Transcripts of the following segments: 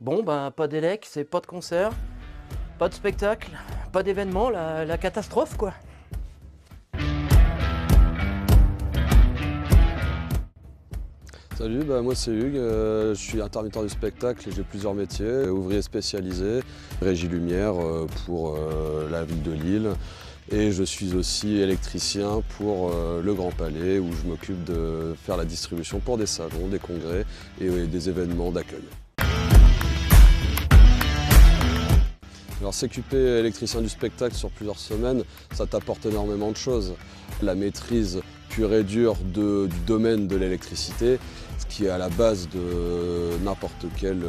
Bon, ben, pas d'élec, c'est pas de concert, pas de spectacle, pas d'événement, la catastrophe, quoi. Salut, moi c'est Hugues, je suis intermittent du spectacle et j'ai plusieurs métiers. Ouvrier spécialisé, régie lumière pour la ville de Lille, et je suis aussi électricien pour le Grand Palais où je m'occupe de faire la distribution pour des salons, des congrès et des événements d'accueil. Alors s'occuper électricien du spectacle sur plusieurs semaines, ça t'apporte énormément de choses. La maîtrise pure et dure du domaine de l'électricité, ce qui est à la base de n'importe quel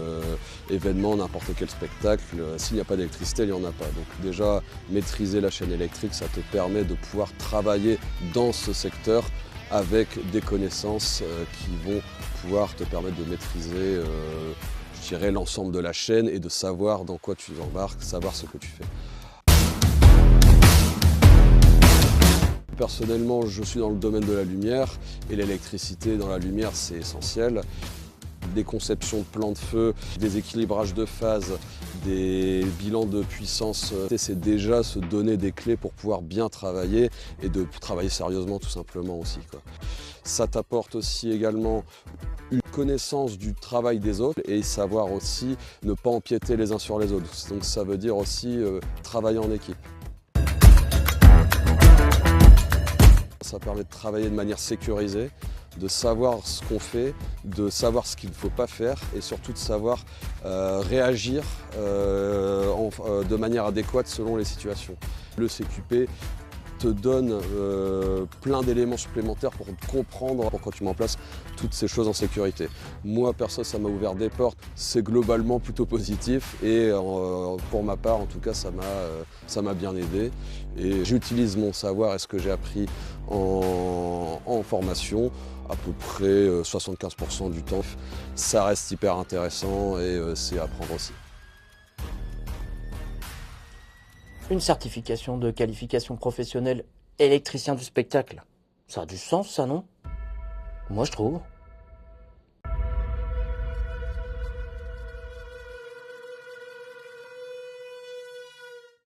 événement, n'importe quel spectacle. S'il n'y a pas d'électricité, il n'y en a pas. Donc déjà, maîtriser la chaîne électrique, ça te permet de pouvoir travailler dans ce secteur avec des connaissances qui vont pouvoir te permettre de maîtriser je dirais l'ensemble de la chaîne et de savoir dans quoi tu embarques, savoir ce que tu fais. Personnellement, je suis dans le domaine de la lumière et l'électricité dans la lumière, c'est essentiel. Des conceptions de plans de feu, des équilibrages de phase, des bilans de puissance, c'est déjà se donner des clés pour pouvoir bien travailler et de travailler sérieusement tout simplement aussi, quoi. Ça t'apporte aussi également une connaissance du travail des autres et savoir aussi ne pas empiéter les uns sur les autres. Donc ça veut dire aussi travailler en équipe. Ça permet de travailler de manière sécurisée, de savoir ce qu'on fait, de savoir ce qu'il ne faut pas faire et surtout de savoir réagir de manière adéquate selon les situations. Le CQP te donne plein d'éléments supplémentaires pour comprendre pourquoi tu mets en place toutes ces choses en sécurité. Moi, perso, ça m'a ouvert des portes. C'est globalement plutôt positif et pour ma part, en tout cas, ça m'a bien aidé. Et j'utilise mon savoir et ce que j'ai appris en formation à peu près 75% du temps. Ça reste hyper intéressant et c'est à apprendre aussi. Une certification de qualification professionnelle électricien du spectacle. Ça a du sens, ça, non? Moi, je trouve.